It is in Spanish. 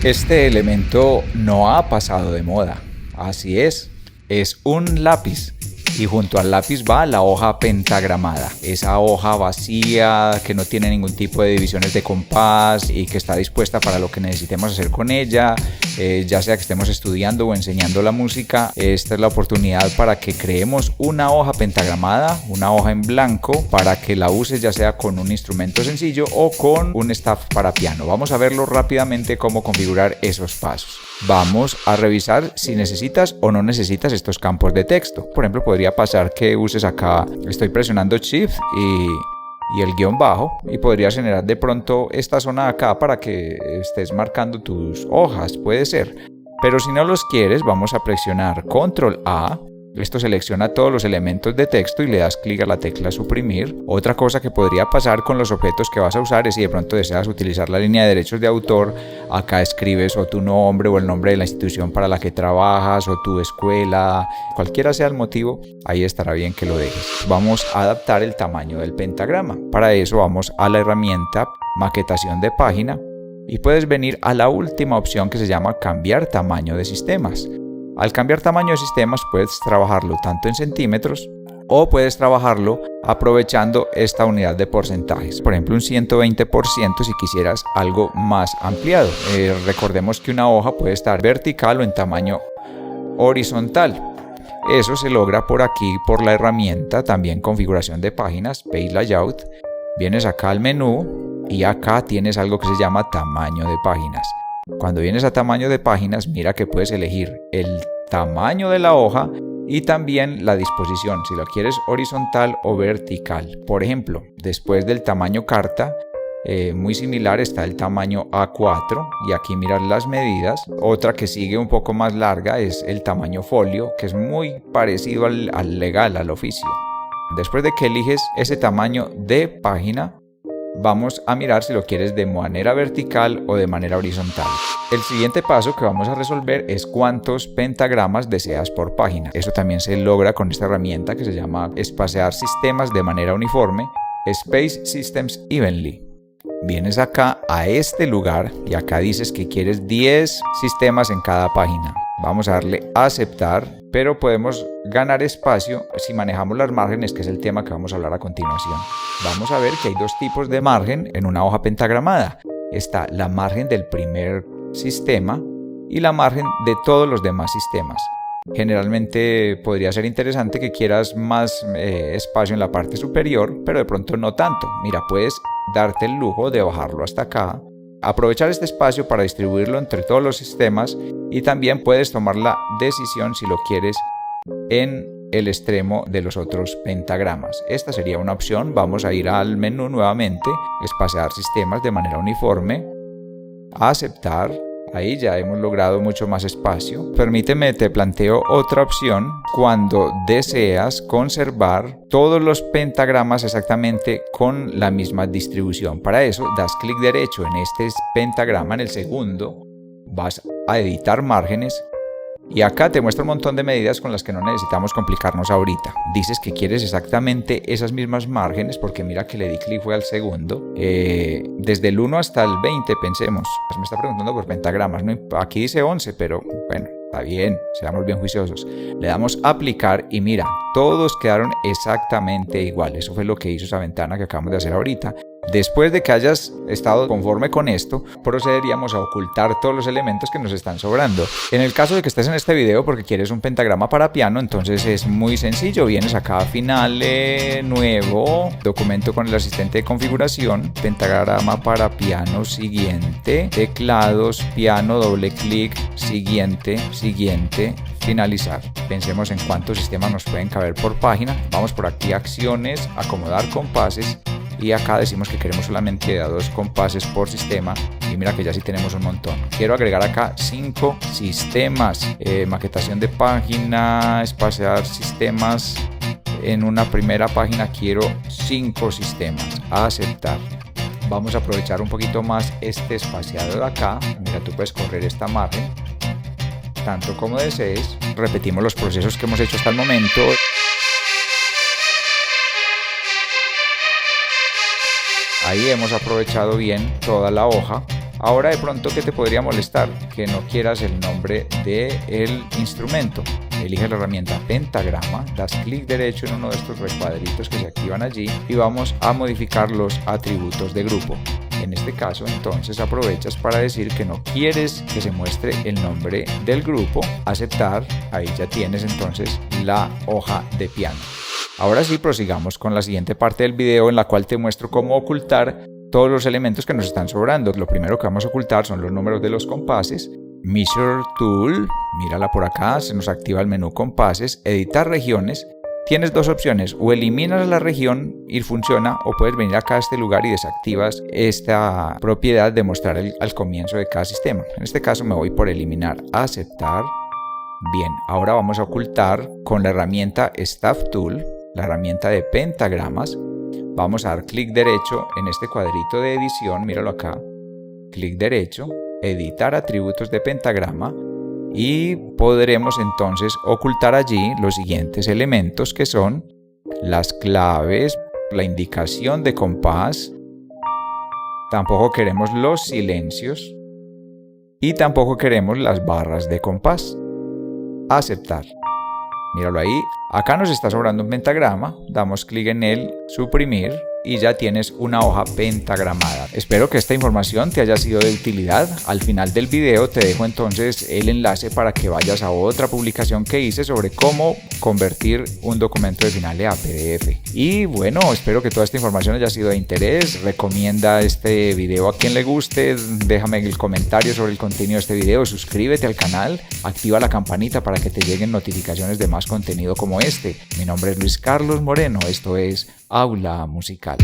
Este elemento no ha pasado de moda, así es un lápiz. Y junto al lápiz va la hoja pentagramada, esa hoja vacía que no tiene ningún tipo de divisiones de compás y que está dispuesta para lo que necesitemos hacer con ella, ya sea que estemos estudiando o enseñando la música. Esta es la oportunidad para que creemos una hoja pentagramada, una hoja en blanco, para que la uses ya sea con un instrumento sencillo o con un staff para piano. Vamos a verlo rápidamente cómo configurar esos pasos. Vamos a revisar si necesitas o no necesitas estos campos de texto. Por ejemplo, podría pasar que uses acá, estoy presionando Shift y el guión bajo, y podrías generar de pronto esta zona de acá para que estés marcando tus hojas, puede ser. Pero si no los quieres, vamos a presionar Control A. Esto selecciona todos los elementos de texto y le das clic a la tecla suprimir. Otra cosa que podría pasar con los objetos que vas a usar es si de pronto deseas utilizar la línea de derechos de autor. Acá escribes o tu nombre o el nombre de la institución para la que trabajas o tu escuela, cualquiera sea el motivo, ahí estará bien que lo dejes. Vamos a adaptar el tamaño del pentagrama. Para eso vamos a la herramienta maquetación de página y puedes venir a la última opción que se llama cambiar tamaño de sistemas. Al cambiar tamaño de sistemas puedes trabajarlo tanto en centímetros o puedes trabajarlo aprovechando esta unidad de porcentajes. Por ejemplo, un 120% si quisieras algo más ampliado. Recordemos que una hoja puede estar vertical o en tamaño horizontal. Eso se logra por aquí, por la herramienta también configuración de páginas, Page Layout. Vienes acá al menú y acá tienes algo que se llama tamaño de páginas. Cuando vienes a tamaño de páginas, mira que puedes elegir el tamaño de la hoja y también la disposición, si lo quieres horizontal o vertical. Por ejemplo, después del tamaño carta, muy similar está el tamaño A4 y aquí miras las medidas. Otra que sigue un poco más larga es el tamaño folio, que es muy parecido al legal, al oficio. Después de que eliges ese tamaño de página, vamos a mirar si lo quieres de manera vertical o de manera horizontal. El siguiente paso que vamos a resolver es cuántos pentagramas deseas por página. Eso también se logra con esta herramienta que se llama espaciar sistemas de manera uniforme, Space Systems Evenly. Vienes acá a este lugar y acá dices que quieres 10 sistemas en cada página. Vamos a darle a aceptar, pero podemos ganar espacio si manejamos las márgenes, que es el tema que vamos a hablar a continuación. Vamos a ver que hay dos tipos de margen en una hoja pentagramada. Está la margen del primer sistema y la margen de todos los demás sistemas. Generalmente podría ser interesante que quieras más espacio en la parte superior, pero de pronto no tanto. Mira, puedes darte el lujo de bajarlo hasta acá, aprovechar este espacio para distribuirlo entre todos los sistemas y también puedes tomar la decisión si lo quieres en el extremo de los otros pentagramas. Esta sería una opción. Vamos a ir al menú nuevamente, espaciar sistemas de manera uniforme, aceptar. Ahí ya hemos logrado mucho más espacio. Permíteme, te planteo otra opción. Cuando deseas conservar todos los pentagramas exactamente con la misma distribución. Para eso das clic derecho en este pentagrama, en el segundo. Vas a editar márgenes. Y acá te muestra un montón de medidas con las que no necesitamos complicarnos ahorita. Dices que quieres exactamente esas mismas márgenes porque mira que le di clic fue al segundo. Desde el 1 hasta el 20 pensemos. Me está preguntando por pentagramas, ¿no? Aquí dice 11, pero bueno, está bien, seamos bien juiciosos. Le damos a aplicar y mira, todos quedaron exactamente igual. Eso fue lo que hizo esa ventana que acabamos de hacer ahorita. Después de que hayas estado conforme con esto, procederíamos a ocultar todos los elementos que nos están sobrando. En el caso de que estés en este video porque quieres un pentagrama para piano, entonces es muy sencillo. Vienes acá a Finale, Nuevo, Documento con el asistente de configuración, Pentagrama para piano, siguiente, Teclados, piano, doble clic, siguiente, finalizar. Pensemos en cuántos sistemas nos pueden caber por página. Vamos por aquí, acciones, acomodar compases. Y acá decimos que queremos solamente a 2 compases por sistema y mira que ya sí tenemos un montón. Quiero agregar acá 5 sistemas, maquetación de página, espaciar sistemas. En una primera página quiero 5 sistemas, a aceptar. Vamos a aprovechar un poquito más este espaciado de acá. Mira, tú puedes correr esta margen tanto como desees. Repetimos los procesos que hemos hecho hasta el momento. Ahí hemos aprovechado bien toda la hoja. Ahora de pronto, ¿qué te podría molestar? Que no quieras el nombre del instrumento. Elige la herramienta pentagrama, das clic derecho en uno de estos recuadritos que se activan allí y vamos a modificar los atributos de grupo. En este caso, entonces, aprovechas para decir que no quieres que se muestre el nombre del grupo, aceptar, ahí ya tienes entonces la hoja de piano. Ahora sí, prosigamos con la siguiente parte del video en la cual te muestro cómo ocultar todos los elementos que nos están sobrando. Lo primero que vamos a ocultar son los números de los compases. Measure Tool, mírala por acá, se nos activa el menú compases, editar regiones. Tienes dos opciones, o eliminas la región y funciona, o puedes venir acá a este lugar y desactivas esta propiedad de mostrar al comienzo de cada sistema. En este caso me voy por eliminar, aceptar. Bien, ahora vamos a ocultar con la herramienta Staff Tool, la herramienta de pentagramas. Vamos a dar clic derecho en este cuadrito de edición, míralo acá, clic derecho, editar atributos de pentagrama. Y podremos entonces ocultar allí los siguientes elementos que son las claves, la indicación de compás, tampoco queremos los silencios y tampoco queremos las barras de compás. Aceptar. Míralo ahí, acá nos está sobrando un pentagrama, damos clic en él, suprimir y ya tienes una hoja pentagramada. Espero que esta información te haya sido de utilidad. Al final del video te dejo entonces el enlace para que vayas a otra publicación que hice sobre cómo convertir un documento de Finalia a PDF. Y bueno, espero que toda esta información haya sido de interés. Recomienda este video a quien le guste, déjame el comentario sobre el contenido de este video, suscríbete al canal, activa la campanita para que te lleguen notificaciones de más contenido como este. Mi nombre es Luis Carlos Moreno, esto es Aula Musical.